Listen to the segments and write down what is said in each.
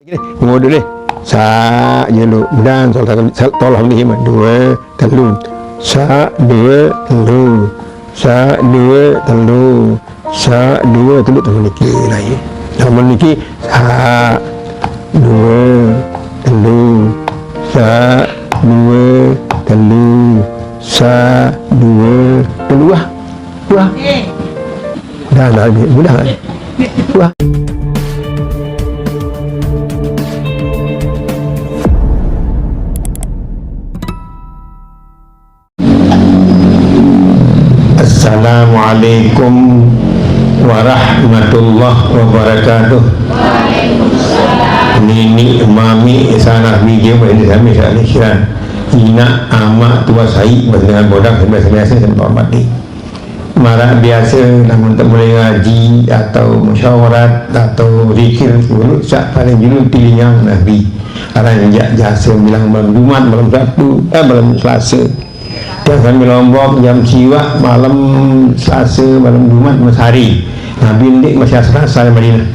Ngồi dulu deh. Sa dulu. Dan tolong nih mah 2 3. Sa 2 3. Sa 2 3. Sa 2 3 niki lagi. Nama niki sa 2 3. Sa 2 3. Sa 2 3. Wah. Dah mudah kan? Wah. Assalamualaikum warahmatullahi wabarakatuh. Nini mami sana video ini kami sekali kiran ina ama tua sai dengan bodak biasa sampai mati marah biasa namun tak boleh ngaji atau musyawarat atau zikir dulu sak paling dulu yang Nabi orang yang jasa bilang malam Jumat malam Sabtu malam Selasa yang kami Lombok jam siwa malam Selasa malam Jumat hari Nabi ndik masih asal Madinah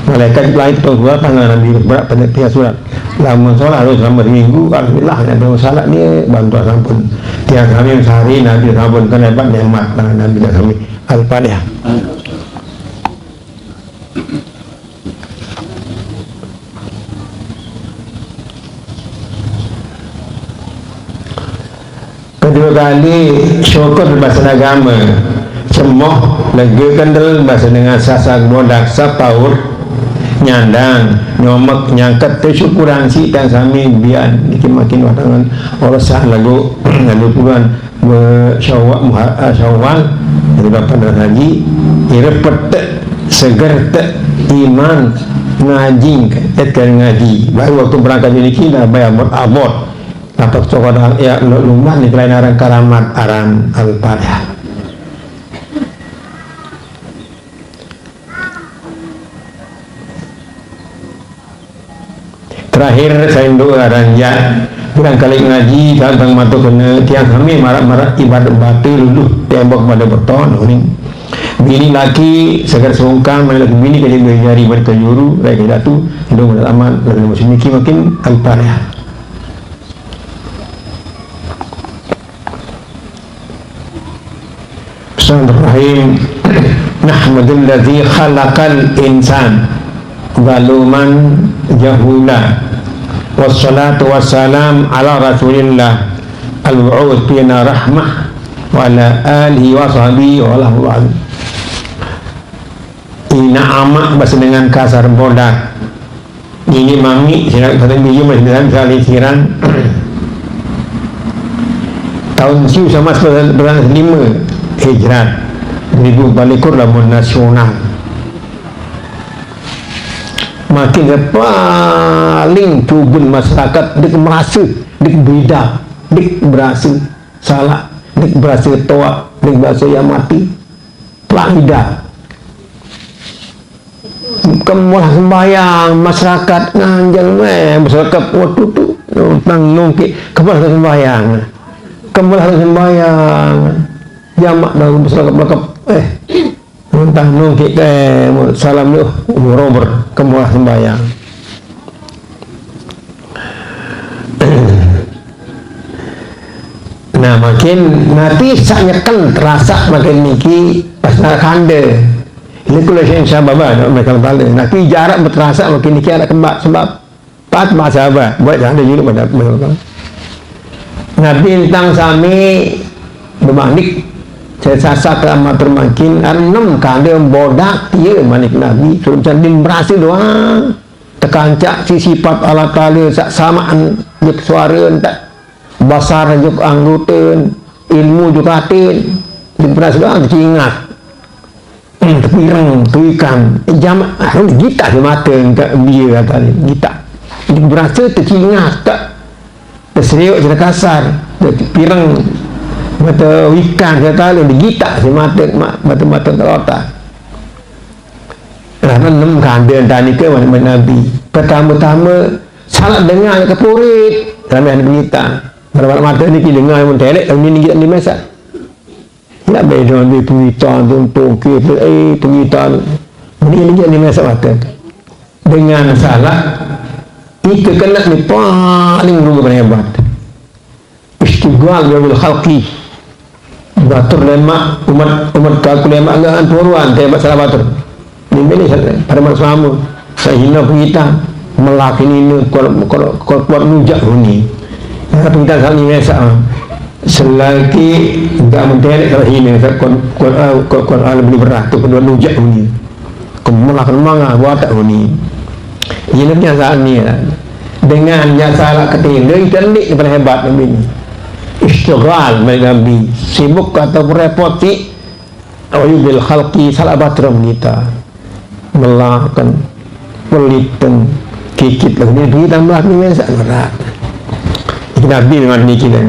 malaikat lain tahu berapa Nabi berat pada pihak surat lama sholat harus selama minggu alhamdulillah ada masalah ni bantu sampun tiap kami sehari Nabi sampun kan hebat nikmat Nabi kami Al-Fatihah. Kedua kali syukur bahasa agama semoh lega kendel bahasa dengan sasak bodak sapaur nyandang nyomek nyangkat tersyukuran si dan sami biar makin wadangan orasan lagu puluhan syawal dari bapak dan haji irepet seger iman ngaji ngaji baru waktu berangkat ini kita bayar abot dapat coba ya lumah di kelainan karamat aran Al-Fatihah. Terakhir saya doa ranja bilang kali ngaji tentang mata kena tiang kami marah-marah ibadat batil dulu tembok pada beton ini bini laki segar sungkan mana lagi bini kali nyari berkejuru raya jatuh hidup pada aman lalu musim ini makin Al-Fatihah. Bismillahirrahmanirrahim. Nahmadulladzi khalaqal insan zaluman jahula wassalatu wassalam ala rasulillah al-bu'ud bina rahmah wa ala alihi wa sahbihi wa ala ina amak bahasa dengan kasar bodak ini mami sinak kata biji masih dalam sekali siran tahun siu sama 5 hijrat 1000 balikur lamun nasional makin paling tubun masyarakat dik merasa dik beda dik berasa salah dik berasa toa dik berasa yang mati pelangida kemulah sembahyang masyarakat nganjal masyarakat waktu tu nungki kemulah sembahyang jamak dalam masyarakat belakang entah nungki salam lu Robert kemulah sembahyang nah makin nanti saknya kan terasa makin niki pas kande ini kalau saya sahabat mereka balik nanti jarak berterasa makin niki ada kembak sebab pat sahabat buat jangan ada juga pada Nabi tentang sami bermanik saya sasa keramat termakin 6 kali bodak dia manik Nabi suruh jadiin berhasil doang tekancak si sifat Allah Ta'ala samaan juk suara tak basar juk anggutin ilmu juk atin berhasil doang diingat terpirang tuikan jam kita di mata dia kata kita berhasil teringat tak terseriuk jadi kasar terpirang mata ikan saya tahu digita si mata kelota kerana 6 kandil tani ke Nabi pertama-tama salah dengar kepurit kami ada berita berapa mata ni kita dengar yang mentelek ini kita di masa tak beda dengan berita tuntung ke berita ini kita di masa mata dengan salah itu kena ni paling luar hebat. Istighal bil khalqi. Batur lemak umat kaku lemak enggak turuan hebat salah batur. Ini pada masa sama saya hina kita melakini ini kalau kuat nujak ini. Tapi kita saat ini selagi enggak menterek kalau hina Quran lebih berat tu kedua nujak ini. Kemulakan manga buat tak ini. Ini kebiasaan ni dengan yang salah ketinggalan itu ni paling hebat Nabi ni. Istighal Nabi sibuk atau repoti bil khalqi salah batram kita melakukan pelitan kikit lagi ni tambah ni mensak berat. Nabi dengan ni kita.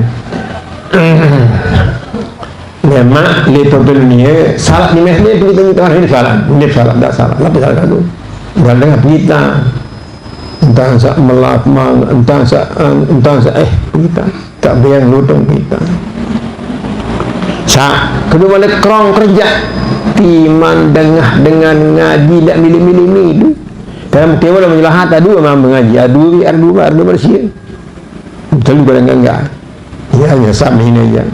Memang lepas dunia salah ni mesti kita ni salah tak salah tapi salah satu. Dan dengan kita entah sa melakmang entah sa kita tak biang lutong kita sa kedua balik kerong kerja timan dengan ngaji tak milih-milih itu dalam kewa menjelah hata dua memang mengaji adu bersih betul juga enggak ya hanya sama ini aja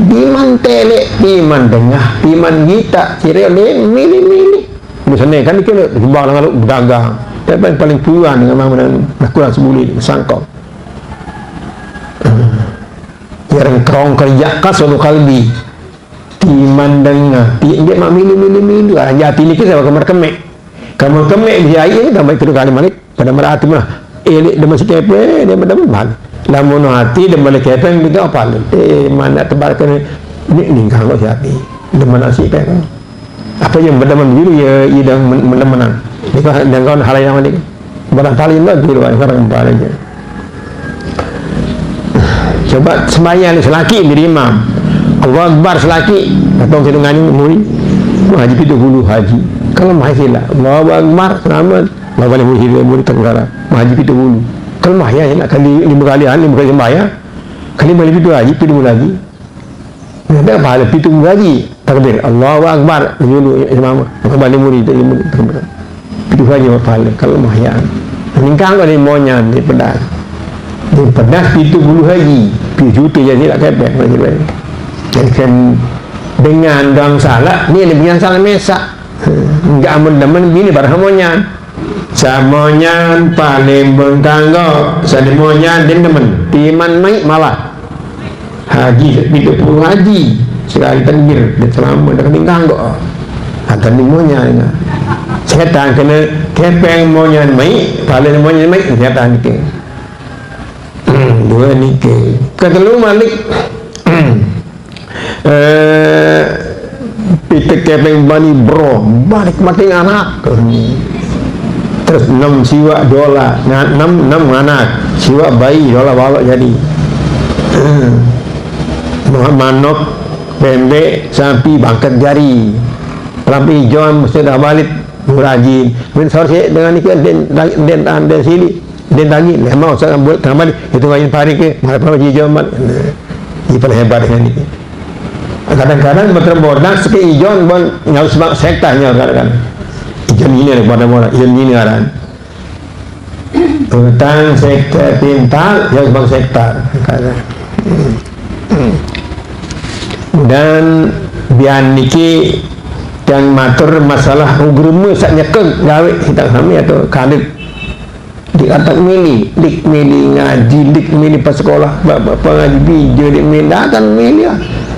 timan telek timan dengah timan kita kira milih-milih misalnya kan kita jumpa dengan berdagang tapi paling kurang dengan nak kurang sebulan sangkau yang kerong kerja kas suatu kalbi timan dengah dia mak milih hati ni kita kamar kemek dia ini tambah kedua kali balik pada merata mah elik dia masih kepe dia pada lamun hati dia balik kepe kita apa mana tebarkan ni kalau hati dia mana sih kan apa yang berdeman dulu ya idang menang dan kawan hal yang ini barangkali itu dulu orang aja. Coba sembahyang selaki diri imam Allah Akbar selaki atau sedang ngani muri haji 70 haji kalau masih lah Allah Akbar selamat Allah boleh muri tenggara haji 70 kalau mahya nak kali 5 kali sembahyang kali balik itu haji 70 lagi ada pahala 70 haji takbir Allahu Akbar dulu imam kembali muri takbir itu saja pahala kalau mahyan ningkang ada monya di pedas itu bulu haji juta jadi tak kepek jadi dengan dang salah ni lebih yang salah mesak enggak amun-amun bini barhamonya samonya paling bengkanggo sademonya demen timan mai malah haji 70 haji sekali takbir dan selama dah kembang kok akan demonya setan kena kepeng monya mai paling monya mai setan ke dua ni ke ketelu malik pita kepeng bani bro balik mati anak terus 6 siwa dola 6 anak siwa bayi dola balok jadi manok pendek sapi bangkat jari lampi hijau mesti dah balik murajin min sorse dengan ikan den sili den lagi lemau saya buat tambah itu kain pari ke apa hijau mat ini paling hebat dengan ini kadang-kadang berterbordang sekali hijau bon nyau sebab sektanya kadang-kadang hijau ini mana-mana hijau ini aran tentang sektor pintar yang sebab sektor kadang dan biar niki yang matur masalah ugremu saknya ke gawe kita kami atau kadit di atas mili dik mili ngaji dik mili pas sekolah pengaji video dik mili datang mili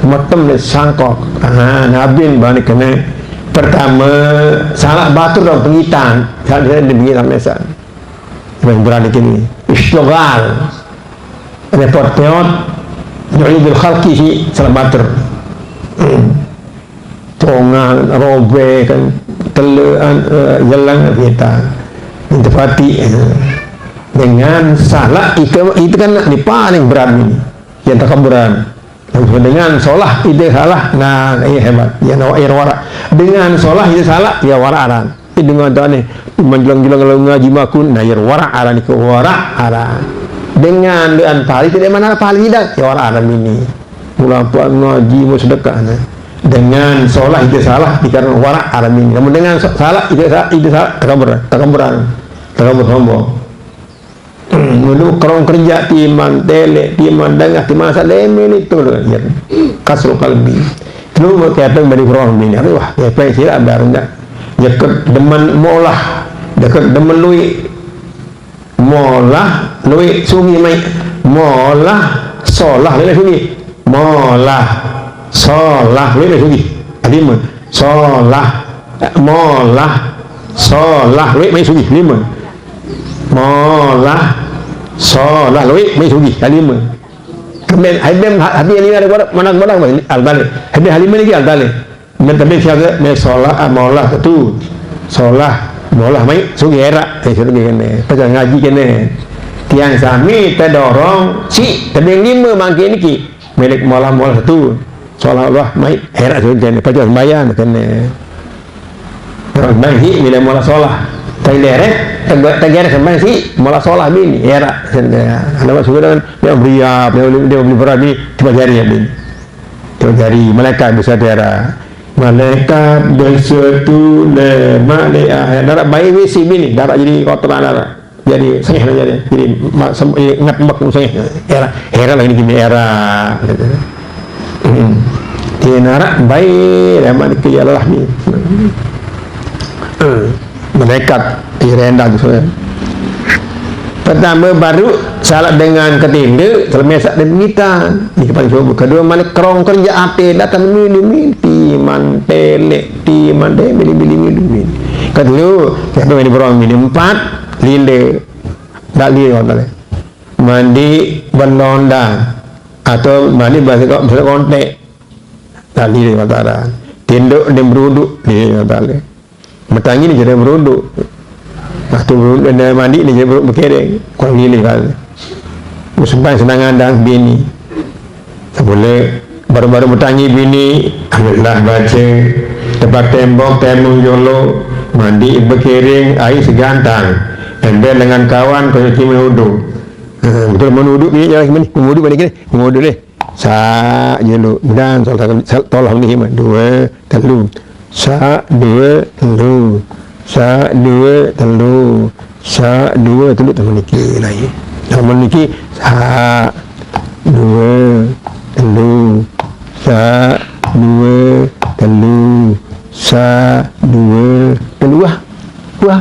matem le sangkok nabin bani kena pertama salah batur dalam pengitan saat dia pengitan mesa yang berani kini istighal report peot jadi bil khalqi si salah batur tongan robe kan telaan jalan kita intipati dengan salah itu kan ini paling berat ini yang takaburan dengan solah itu salah nah ini hebat ya wara dengan solah itu salah ya wara aran dengan tadi menjelang-jelang kalau ngaji makun nah ya wara aran itu wara aran dengan pali tidak mana pali tidak ya wara aran ini mula ngaji mau sedekah nah dengan solah itu salah dikarenakan wara aran ini namun dengan salah itu salah takaburan Terombo dulu kerong kerja timan tele timan dangah timan saleme itu ya kasro kalbi dulu kata bari kerong ini wah ya pe sira barnya deket demen molah deket demen lui molah lui sungi mai molah solah lui sungi molah solah lui sungi lima solah molah solah lui mai sungi lima molah solah lui mai sungi lima kemudian hadem hadi ini ada mana al-balik hadem halim ini al-balik men siaga me solah molah tu solah molah mai sungi era sudah kene pacar ngaji kene tiang sami terdorong si tebing lima makin iki milik molah tu solah Allah mai era sudah kene pacar sembahyang kene orang banghi milik molah solah tailere tegere sampai si molah solah bini era ada masuk dengan dia beriap dia beli berani tiba jari ya bini tiba jari malaikat besar daerah malaikat bersetu le malaikat darah bayi wisi bini darah jadi kotoran darah jadi sengih jadi ingat mak sengih era lagi gini era tiara bayi ramai kejalah ni malaikat rendah tu pertama baru salat dengan ketinda selmesak dan mitan di depan subuh kedua mana kerong kerja ate datang mili timan telek timan deh mili kedua kita main berang mili 4 lile tak lile orang mandi berlonda atau mandi bahasa kontek tak lile orang tinduk dan beruduk lile orang bertangi ni jadi beruduk waktu beruduk dan mandi ni jadi berkering kurang lili kan sampai senangan dan bini boleh baru-baru bertangi bini alhamdulillah baca tempat tembok tembok jolo mandi berkering air segantang embel dengan kawan kau cuci menuduh betul menuduh ni jalan gimana menuduh balik ni menuduh deh sa jelo dan tolong ni dua telu sa dua telu sa dua telu sa dua telu teman niki lagi teman niki sa dua telu sa dua telu sa dua telu wah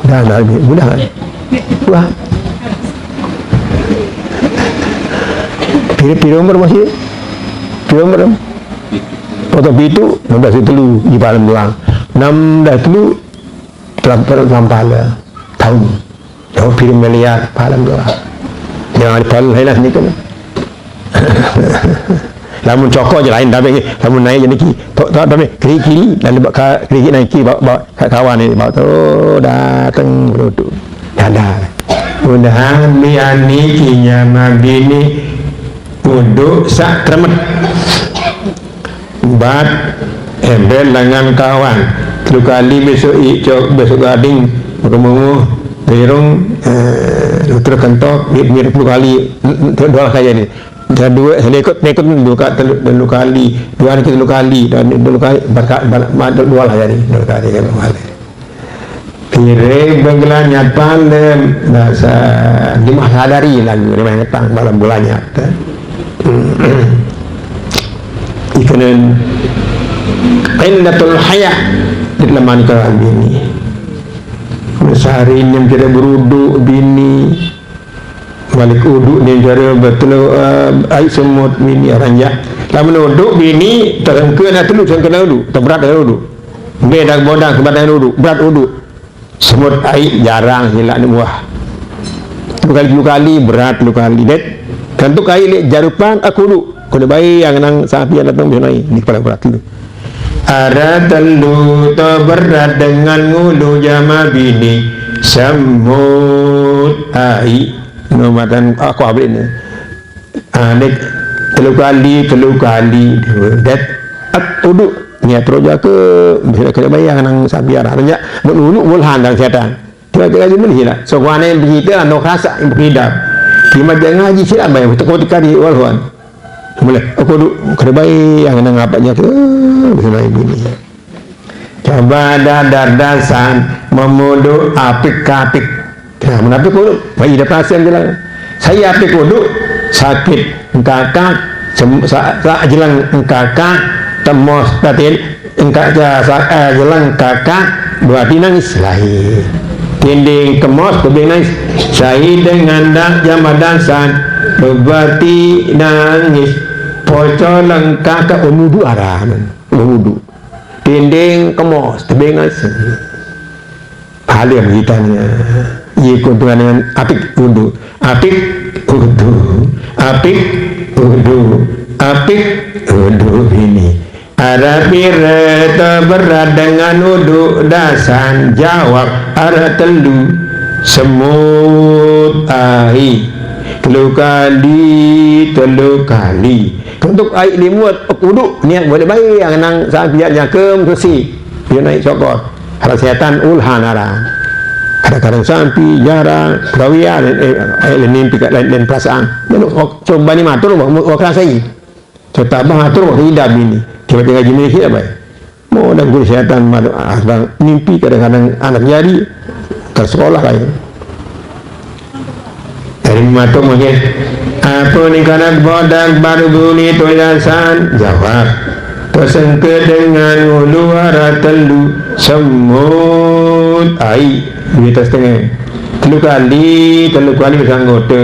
dah mudah kan wah pira umur masih pira umur potong itu 16 telu di palam doang 16 telu terlampala tahun jauh piring melihat palam doang yang ada palam lain lah ni kan lamun cokok je lain tapi lamun naik jadi tapi kiri dan kiri naik bawa kawan ni bawa tu datang duduk ada mudahan biani kinya mabini duduk sak kremet bat embel dengan kawan 3 kali besok gading rumahmu terung terus kentok mirip 10 kali 2 kali ni dua ikut 2 kali 2 kali dan 2 kali berkat 2 lah jadi 2 kali kan kira benggelanya palem bahasa dimah sadari lagi dimah ngetang malam bulannya ikanan qailatul haya di dalam nikah bini sehari ini kita berudu bini balik uduk ni cara betul air semut bini ranjak lamun uduk bini terengkeun atau terengkeun uduk terberat uduk beda bodang kebadan uduk berat uduk semut air jarang hilak ni buah 2 kali berat 2 kali det kantuk air jarupan aku uduk kena bayi yang nang sapi yang datang bisa naik di kepala berat dulu ada telu berat dengan ngulu jama bini semut ai nomatan aku abin anek 3 kali dat uduk niat roja ke bisa kena bayi yang nang sapi arahnya menulu mulhan dan setan tiba-tiba jadi menhilang so wane begitu anu rasa berhidap kima jangan ngaji sila bayang ketika di walhuan boleh aku kena baik yang nak ngapaknya ke bisa naik bini Coba dasan memuduk apik-apik. Nah, menapik uduk, bayi dah perasaan jelang. Saya apik uduk, sakit engkakak, jelang engkakak, temos batin engkak jelang kakak, berarti nangis lahir. Tinding kemos, kubing nangis. Syahid dengan jamadasan, berarti nangis. Pocol engkakak umudu arah, umudu. Tinding kemos, tebing nangis. Alim hitanya. Ikut dengan apik udu, apik udu, apik udu, apik udu ini. Ada pirata berat dengan udu dasan jawab ada telu semut ahi telu kali untuk air limuat udu niat boleh baik yang nang sabiat yang kursi dia naik cokor harap setan ulhan arah kadang-kadang sampi jarang perawian mimpi lain perasaan coba ni matur mau kerasai coba bang atur mau hidup ini tiba-tiba gini apa mau dan guru setan mimpi kadang-kadang anak jadi ke sekolah lain dari matur mungkin apa ni kanak bodak baru bunyi tulisan jawab tersengke dengan luar telu semut air di atas tengah telu kali bersanggote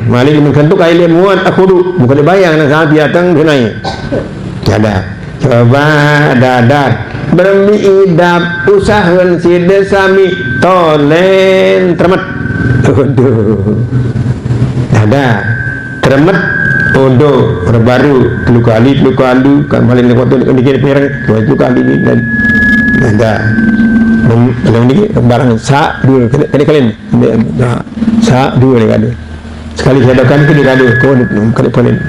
malik mengentuk air muat aku dulu bukan dibayang nak sangat biatang kenai ada coba dadat bermiidap usahakan si desami tolen termet aduh ada termet odo berbaru telu kali kan paling waktu dikit perang telu kali ni dan ada dalam ni barang sa dua kali sa dua ni ada sekali saya akan ke dikadu kali paling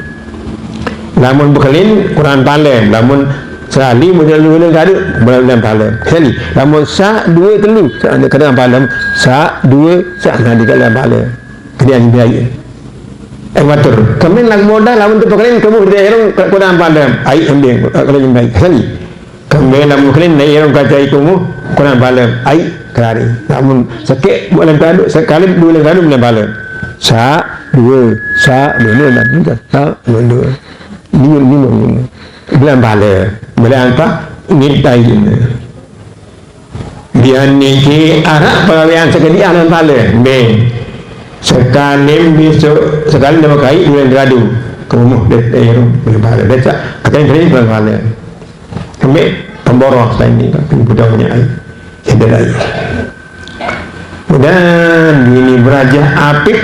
lamun bekalin Quran palen lamun sekali model kadu bulan palen sekali lamun sa dua telu kadang palen sa dua sa di dalam palen kemudian biaya matur kemen lag modal lamun tu bekalin kamu di erong Quran palen ai ambil kalau yang baik sekali kemen lamun bekalin nai erong kacai kamu Quran palen ai kelari lamun sakit bulan kadu sekali dua kadu bulan palen sa dua ni bulan pala bulan apa ngitai dia niki arak perawian sekali anak pala ben sekali besok sekali nama kai bulan radu kamu dek bulan pala dek akan beri bulan pala kami pemborong lain ni budak punya air ada lagi dan ini beraja apik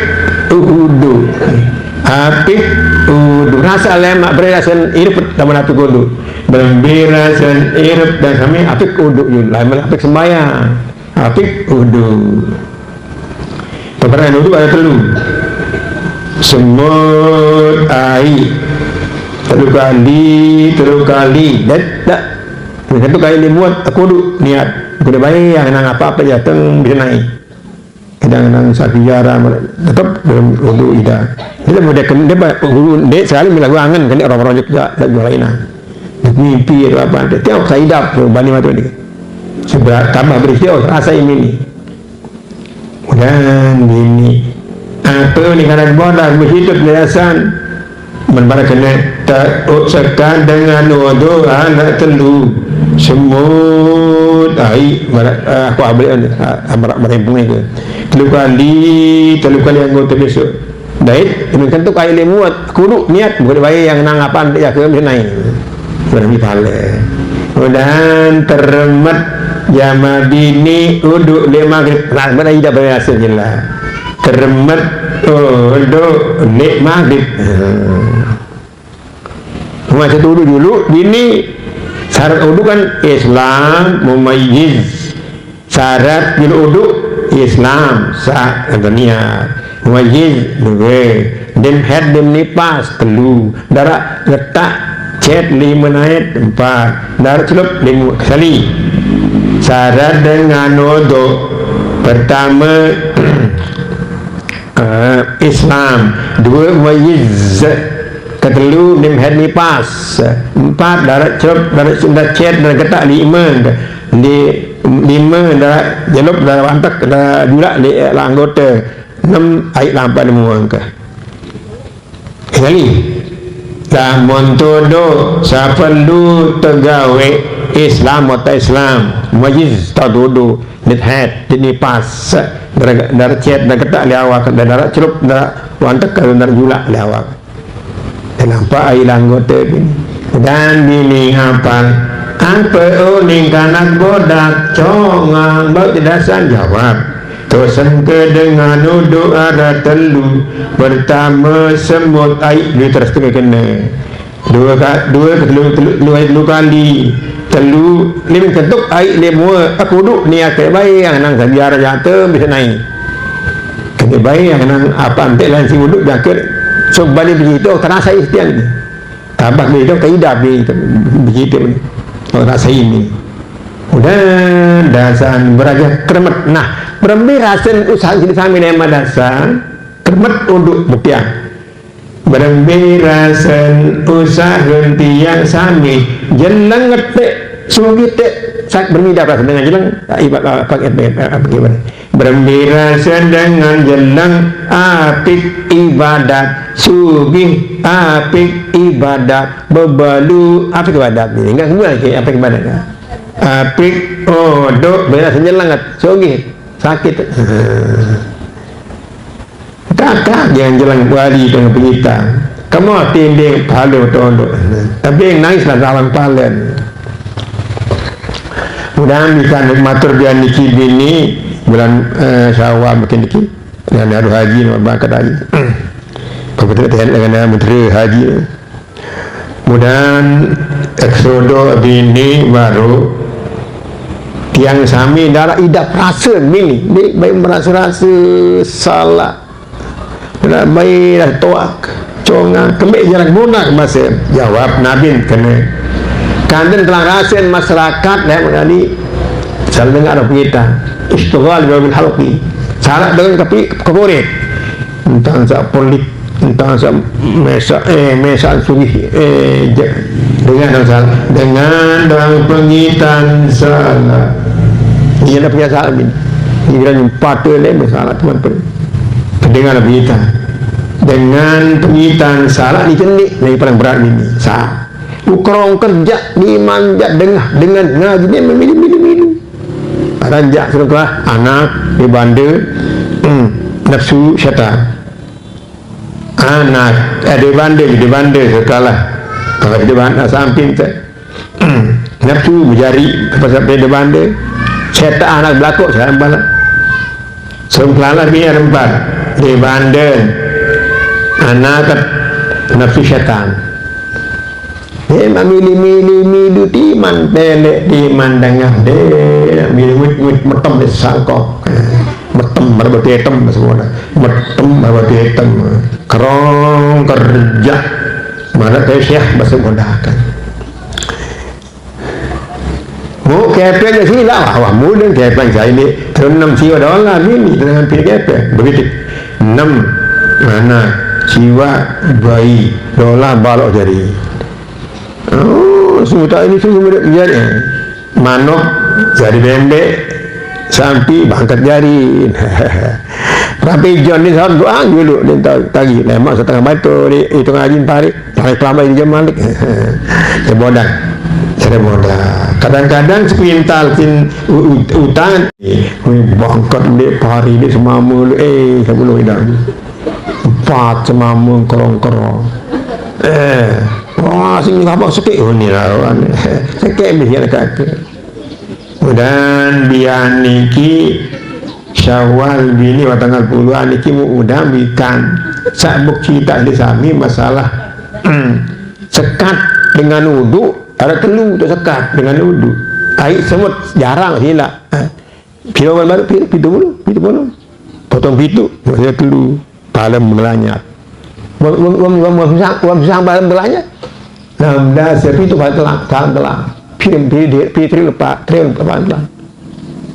udu rasa lemak berasan irip dalam hati kudu berasan irip dan kami apik udu lain apik sembahyang apik udu peperangan udu ada telu semut air telu kali dan tak satu kali dimuat aku udu niat aku dah baik yang nang apa jateng bisa naik kadang-kadang sapi jarang tetap dalam udu ida kita mudah dia sekali melagu angan kan orang-orang juga tak jual lain mimpi atau apa tiap saya hidup bani matu ni sebab tambah berisio rasa ini dan ini apa ni kadang bodoh berhidup biasan menbarang kena tak sekan dengan udu anak telu semut air aku ambil amarak merempungnya ke telu kali anggota besok daik kan tu kaya lemuat kudu niat bukan bayi yang nang apaan ya ke naik berani pale dan termet jamadini uduk le maghrib mana tidak berhasil jelas termet uduk le maghrib macam tu dulu bini syarat uduk kan Islam mumayyiz syarat bil uduk Islam sah niat mumayyiz dua dem head dem nipas telu darah letak cet 5 naik 4 darah celup 5 kali syarat dengan uduk pertama Islam dua mumayyiz Ketelu nim head ni pas. 4 darat celup darat sunda chat darat ketak 5 di 5 darat jelup darat wantak darat julak di anggota 6 air lampat ni muang ke kali dah montodo siapa lu tegawe Islam atau Islam majlis tak duduk di head di pas darat chat darat ketak liawak darat celup darat wantak darat julak liawak nampak air anggota ini dan bini hafal apa uning kanak bodak congang bau tidasan jawab tosan ke dengan uduk ada telu pertama semut air dia terus kena dua kali telu lima ketuk air lima aku duduk ni akai baik yang nang sejarah jatuh bisa naik kena baik yang nang apa antek lain si uduk jaket so balik begitu terasa istian ni tabak begitu kaidah begitu terasa ini udah dasan beraja kremet nah berembirasan usaha jadi sami nama dasar kremet untuk bukian berembirasan usaha tiang sami jelang ngetek sugite sak bermida rasa dengan jelang ibarat pakai bagaimana berembirasan dengan jelang apik ibadat sugih apik ibadat bebalu apik ibadat ini enggak semua lagi apik ibadat apik odok berasa jelang sugih sakit kakak yang jelang wali dengan penyita kamu tinding palu tondok tapi yang nangislah dalam palen mudah-mudahan bisa matur biar niki bini bulan Syawal makin niki dan ada haji nama bangkat haji betul dengan menteri haji mudah-mudahan eksodo bini baru tiang sami darah idap rasa bini baik merasa-rasa salah baik dah toak congang kembali jarang guna masa jawab Nabi kena kandan telah rasain masyarakat menjadi salah dengar apa kita istighal bil halqi salah dengan keporit tentang politik tentang mesa sugi dengan dalam pengitan salah ia dah punya salah ini kira patut le masalah teman-teman dengan kita dengan pengitan salah dikenik yang paling berat ini salah ukrong kerja dimanjat dengan ngaji dia memilih-milih ranjak setelah anak di bandar nafsu syaitan anak di bandar setelah kalau di bandar samping nafsu berjari sampai di bandar syaitan anak belakuk sekarang balak sempelalah biar empat di bandar anak nafsu syaitan milih timan pelek timan dengan milih metem sangkok metem berbeda hitam semua metem berbeda hitam kerong kerja mana kayak syekh bahasa mudahkan mau kepeng ke sini lah wah mudah kepeng saya ini terus 6 jiwa doang ini dengan pilih kepeng begitu 6 mana jiwa bayi dolar balok jari semua ini semua jari manok jari bembek sampai bangkat jari tapi John ni sahab doang dulu dia tagi lemak setengah batu itu ngajin tarik kelama di jam malik saya bodak kadang-kadang sepintal utang bangkat dia pari dia semama sebelum hidup 4 semama korong-korong wah sini apa sikit ni lah sikit biar kata dan biar niki Syawal bini tanggal puluhan niki mudah bikan sabuk cerita di sami masalah sekat dengan wudu ada telu tu sekat dengan wudu air semut jarang hilang pilu baru pilu potong pitu maksudnya telu palam melanyat wam sang palam melanyat nah sepi tu palam telah pilih lepas telah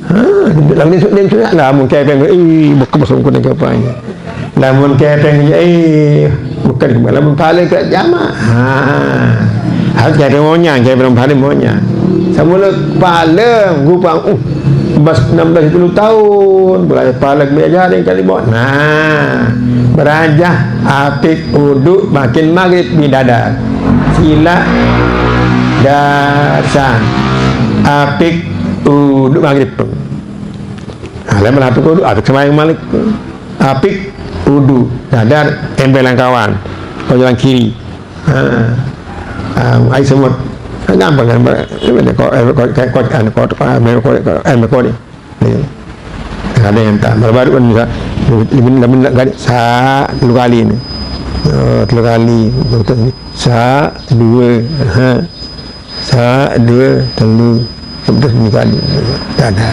lalu ni sudah lah mungkin apa bekas masuk kuning kapalnya namun kepeng bukan kembali pahala ke jamaah. Harus jadi monyang, jadi pahala monyang. Semula pahala gupang bas 16-20 tahun belajar pahala belajar yang kali buat. Nah, berajah apik uduk makin maghrib bidadar. Sila dasan apik uduk maghrib. Lain apik uduk apik semayang malik. Apik uduk dadar embelan kawan. Kau jalan kiri. Air semut gampang kan ada yang tak baru kan bisa lebih sa 3 kali ini 3 kali sa 2 sa 2 3 sebetulnya 3 kali ada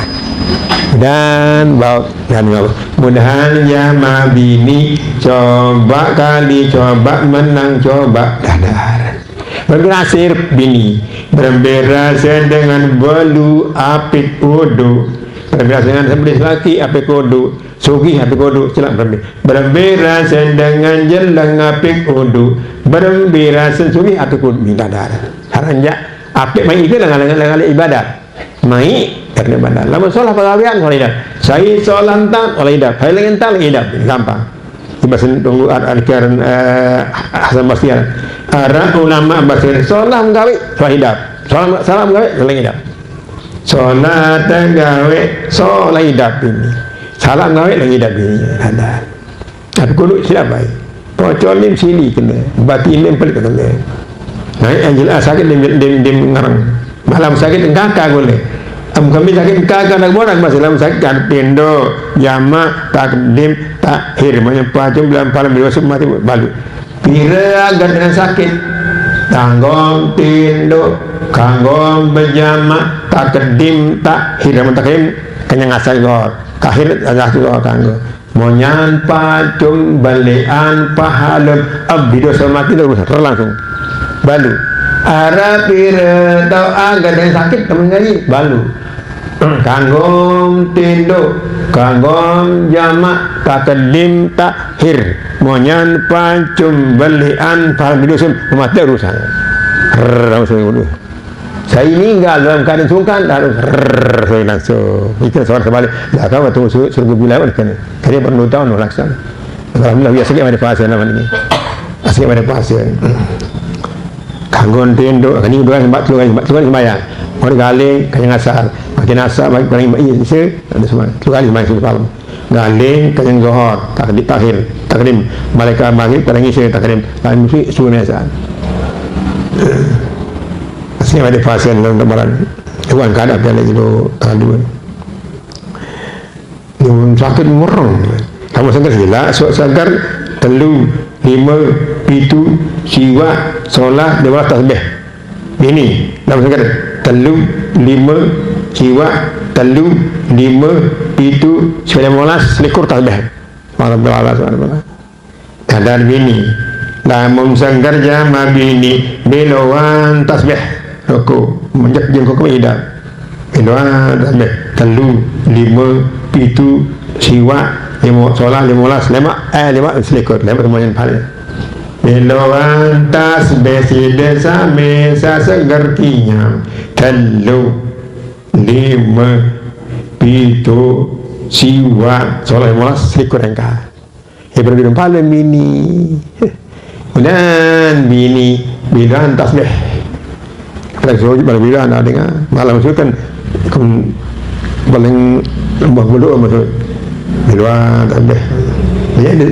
dan bawa dan mudahan jamaah bini coba kali coba menang coba dadar berhasil bini berberasa dengan bolu apik udu berberasa dengan sebelis laki apik udu sugi apik udu celak berberasa dengan jelang apik udu berberasa sugi apik udu minta darah haranja apik mai itu dengan ibadat mai karena ibadat lama sholah pagawian oleh idah saya sholah tak oleh idah saya lagi tak oleh idah gampang ibadah tunggu al-kiran Hasan Basri Arab ulama Basri sholat gawe sholat salam gawe sholat hidap sholat gawe sholat hidap ini salam gawe sholat hidap ini ada tapi kudu siapa baik pocolin sini kena batin pelik kena naik anjil sakit dem ngarang malam sakit kakak boleh kami sakit kakak nak borak masalah sakit kan pendo jama takdim takhir banyak pacung bilang paling biasa mati balu pira agar dengan sakit tanggong tindo kanggong berjama takdim takhir takdim kenyang asal gor kahir asal gor kanggo monyan pacung balian pahalem abdi dosa mati terus langsung balu ara pira tau agar dengan sakit temen ngaji balu kanggom tindo kanggom jamak takdim takhir monyan pancum belian pahal bidusun mati urusan saya meninggal dalam keadaan sungkan harus saya langsung itu soal sebalik dah kau tunggu suruh bilang kan kerja perlu tahun laksana alhamdulillah biasa kita ada pasien nama ini asli ada pasien kanggom tindo ini dua sebab sembahyang orang galing kanyang asar makin asar baik paling baik isi ada semua kali sembahyang semalam galing kanyang zohor takdim malaikat maghrib kadang isi takdim lain mesti sunai asar aslinya ada pasien dalam gambaran tuan kadang dia lagi itu tanggal 2 yang sakit murung kamu segar gila segar telu 5 pitu siwa solat dewa tasbih ini nama segar telu 5 siwa telu 5 pitu 19 selikur tasbih malam berala kadar bini lamun sanggar jama bini belowan tasbih roko menjak jengkok kehidup belowan tasbih telu 5 pitu siwa solat 15 selikur semuanya paling belowan tasbih si desa mesa segertinya telu 5 pitu siwa solat 15 selikur engkau berbeda paling bini dan bini bilan tasbih kalau so berbeda ada dengan malam itu kan paling lembah bulu maksud bilan tasbih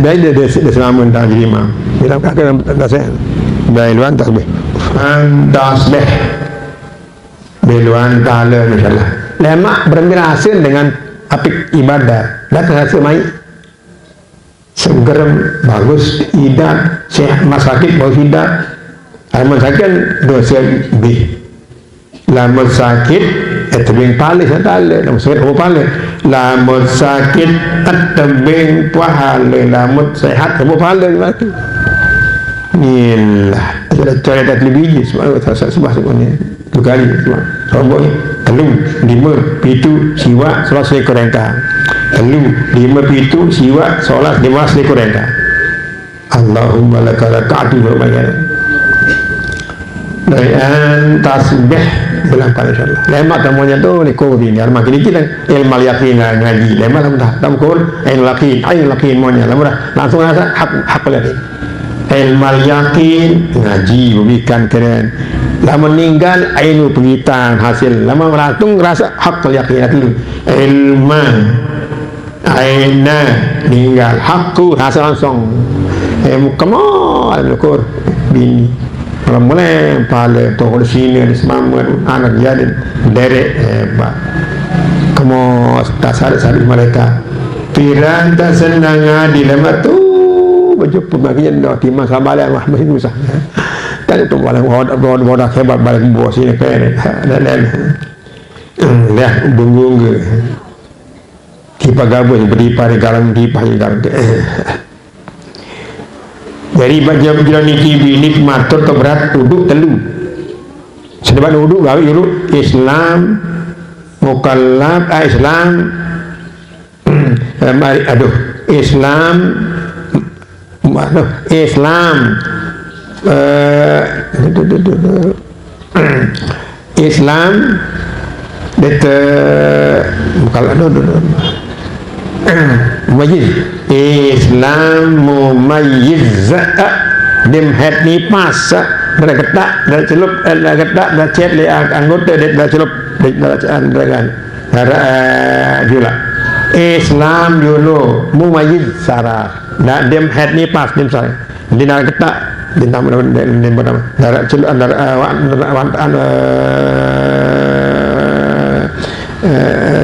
baik dia selamun tak jadi imam bilang kakak tasbih bilan tasbih tasbih bilan ta'ala insyaallah lemak berhasil dengan apik ibadah dan hasil mai segerem bagus idat sehat masakit bagus idat lamun sakit dosa lebih lamun sakit tebing paling satale lamun sakit apa paling lamun sakit tebing pahala lamun sehat apa paling mati inilah ada cara lebih sebab-sebabnya berkali sombong telu 5 pitu siwa selesai kerengka telu 5 pitu siwa solat 15 ekor engkau Allahumma laka raka'tu lumayan dan tasbih bilang kali insyaallah lemak tamunya tu ni ko ni arma kini kita ilmu yakin ngaji lemak lah dah tam ko ilmu yakin monya lah langsung rasa hak lagi ilmu yakin ngaji bukan keren lah meninggal ainu pengitan hasil lama meratung rasa hak yakin itu ilmu aina meninggal hakku rasa langsung kamal syukur bini kalau mulai pahala tolong sini ada semangat anak jadi derek hebat kamu tak sadar mereka piran tak senang di lemak tu berjumpa bagian dah timah sabalah wah masih susah kan itu balang bodoh hebat balik buah sini keren dan dah bungung ke tipa gabus beripa di galang tipa di galang jadi bagi jalan ini nikmat atau berat uduk telu sedangkan uduk gawe dulu Islam mukallaf Islam Islam Islam dete mukallaf mumayyiz Islam mumayyiz dem het ni pas dah ketak dah celup dah ketak dah cet le anggota dah celup dah dengan jula Islam dulu mumayyiz sarah dah dem het ni pas dem saya dina ketak bintang dem bernama darah celup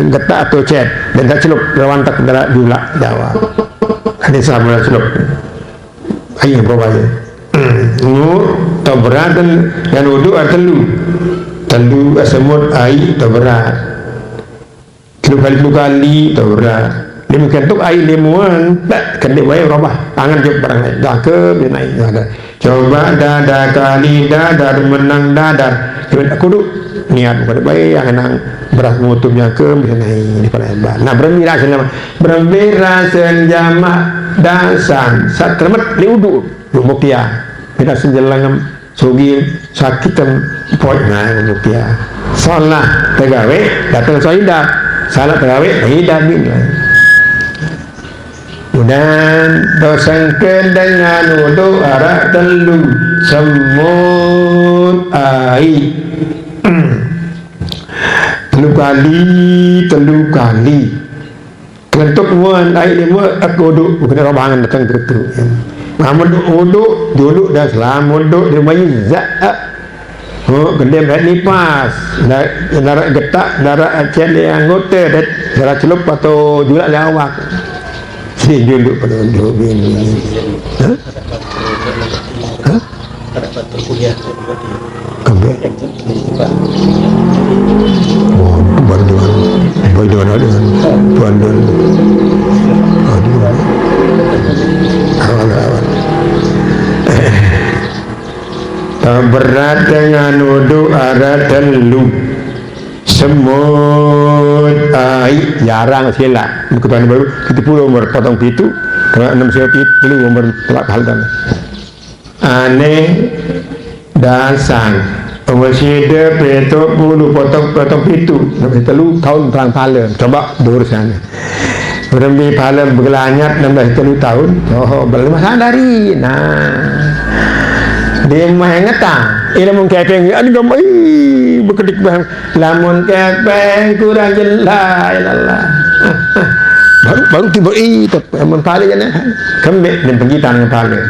getak atau cet dan tak celup rawan tak darah jula Jawa ini sama celup ayo berapa tabratan dan wudu telu semut air tabrat kali tabrat demikian tu air limuan tak kena wae robah tangan jauh barang lain dah ke naik coba dada kali dadar menang dadar kita kudu niat pada baik yang nang beras mutumnya ke naik di Palembang nah bermira senjama dasan satramat liudu mukia kita senjalang sugi sakitan poin nah mukia salah tegawe datang soida salah tegawe hidup ini dan dosangkan dengan wudu arak telu semut air telu kali kentuk muan air lima aku wudu bukan robangan datang begitu namun wudu dulu dah selam wudu di mayyiz gendem head ni pas darah getak darah acen yang anggota darah celup atau juga lawak si dulu pada dulu ini ada faktor kuliah kembali bantuan berat dengan wudu ada telu semut air jarang silap ketuan baru kita puluh umur potong pitu kalau 6 siap pitu umur telak hal dan aneh dasang umur sida petok puluh potong pitu sampai telu tahun terang pala coba dur sana berembi pala bergelanyat 16 tahun belum sadari dia mah ngetang ilmu kepeng ada gambar berkedik bang lamun kepeng kurang jelas ilallah baru tiba tapi pala jana kembek dan penggitan pala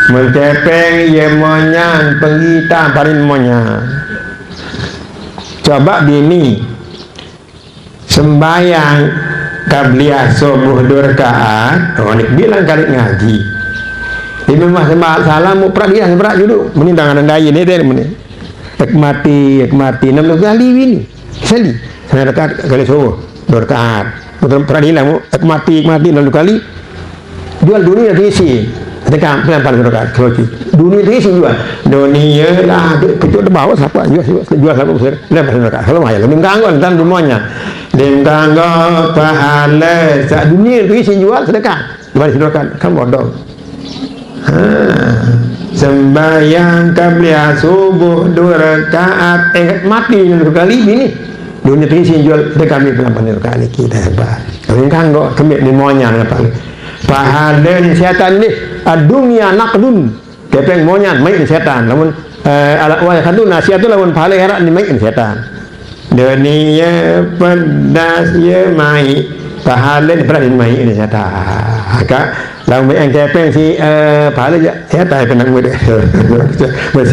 menkepeng ye monyang penggitan paling monyang coba bini sembayang kabliyah subuh 2 rakaat nik bilang kali ngaji ini memang salah mau peradilan berat dulu menindang anak daya ni dia meni mati 16 kali ini sekali saya dekat kali subuh 2 rakaat peradilan mati 6 kali jual dunia diisi dekat pelan-pelan dekat keroci dunia diisi jual dunia lah kecil bawah siapa jual siapa besar lepas dekat kalau mahal lebih gangguan dan semuanya dan ganggu pahala sak dunia diisi jual sedekah balik sedekah kan bodoh Sembahyang qabliyah subuh 2 rakaat mati 2 kali ini dunia tinggi jual kita kami pelan-pelan kali kita hebat kami kanggo kami di monya apa pahala setan ni dunia naqdun kepeng monya main setan namun ala wa kadun nasiatu lawan pahala herak ni main setan dunia pedas ye mai pahala pedas main setan agak lalu yang kepeng si pahala setan penang murid murid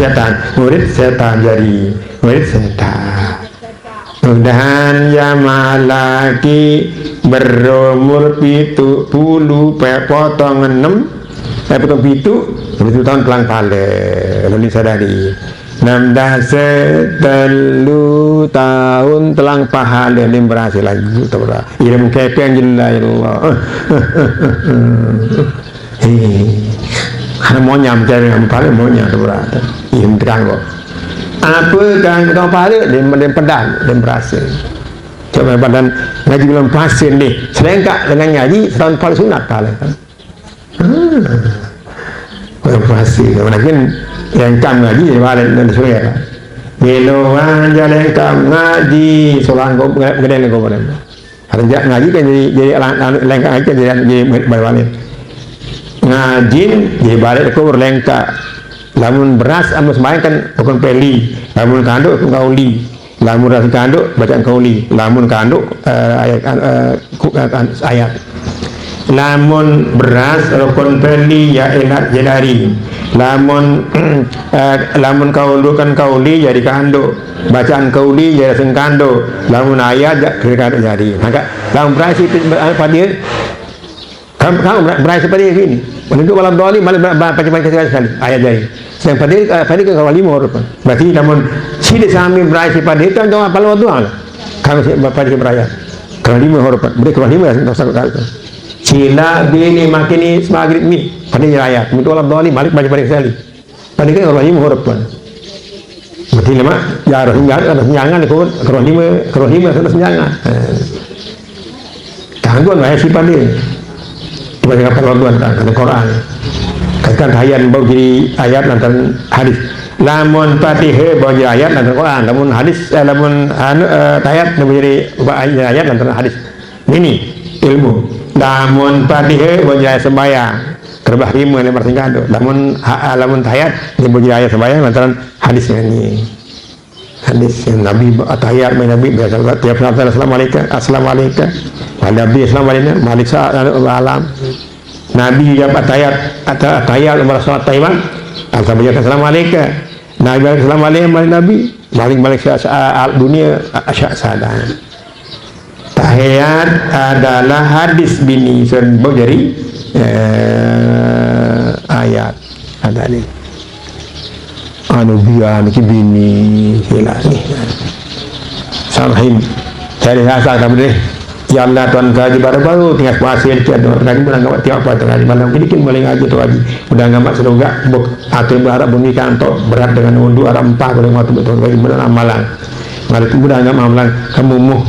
setan jadi murid setan mudahan ya malaki berumur 70 potong 6 potong 7 tahun pelang pahala lalu disadari 16 tahun telang pahala yang berhasil lagi ilmu kepeng jelas ya Allah karena mau nyampe dengan pahala mau nyampe berada ilmu terang kok apa kan kau pahala dia pedang dia berhasil coba badan ngaji belum pasien deh selengkap dengan ngaji setahun pahala sunat pahala kan berhasil mungkin yang kam ngaji pahala dan surya Biluan jalan kam ngaji solang kau gede kau pada harus ngaji kan jadi lengkap aja jadi balik ngaji jadi balik kau berlengkap lamun beras amus main kan bukan peli lamun kanduk kauli lamun ras kanduk bacaan kauli lamun kanduk ayat lamun beras rukun peli ya enak jedari lamun lamun kaulu kan kauli jadi kanduk bacaan kauli jadi sengkanduk lamun ayat jadi maka lamun beras itu pada kamu beras seperti ini untuk malam doa ini malam baca-baca sekali ayat jadi yang pada ke kawali mohor berarti namun sini sami beras pada itu doa paling doa kamu pada berayat kawali mohor beri kawali mohor Cila bini makini maghrib mi pada ayat untuk malam doa ini balik baca-baca sekali pada ke kawali mohor berarti lama ya harus jangan kawali harus jangan tangguhan ayat si pada banyak perlakuan kan Quran katakan ayat bau jadi ayat lantaran hadis lamun fatihah bau jadi ayat lantaran Quran lamun hadis lamun ayat bau jadi ayat lantaran hadis ini ilmu lamun fatihah bau jadi ayat sembahyang kerbah lima lembar singkado lamun ayat bau jadi ayat sembahyang lantaran hadis ini hadis yang Nabi atahiyat Nabi biasa tiap saat assalamualaikum Nabi assalamualaikum malik alam Nabi jawab atahiyat umar salat taiwan assalamualaikum Nabi assalamualaikum Nabi malik dunia asyak sadar tahiyat adalah hadis bini sebab jadi ayat ada ni anu biar ni bini hilang ni sampai cari rasa kamu deh ya Allah Tuhan kaji baru-baru tinggal pasien tiada kaji pun enggak tiap apa kaji malam ini kan boleh ngaji tu kaji udah enggak semoga buk atur berharap bumi kantor berat dengan undu arah 4 boleh waktu betul kaji benar amalan malah tu udah enggak amalan kamu muh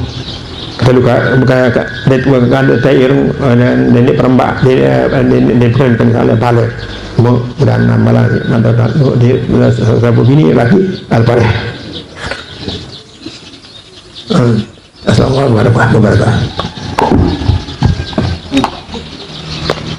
kalau bukan det kan tair dan ini perembak di tren misalnya balik mau udah amalan mandat di sabu ini lagi al-pareh Assalamualaikum warahmatullahi wabarakatuh.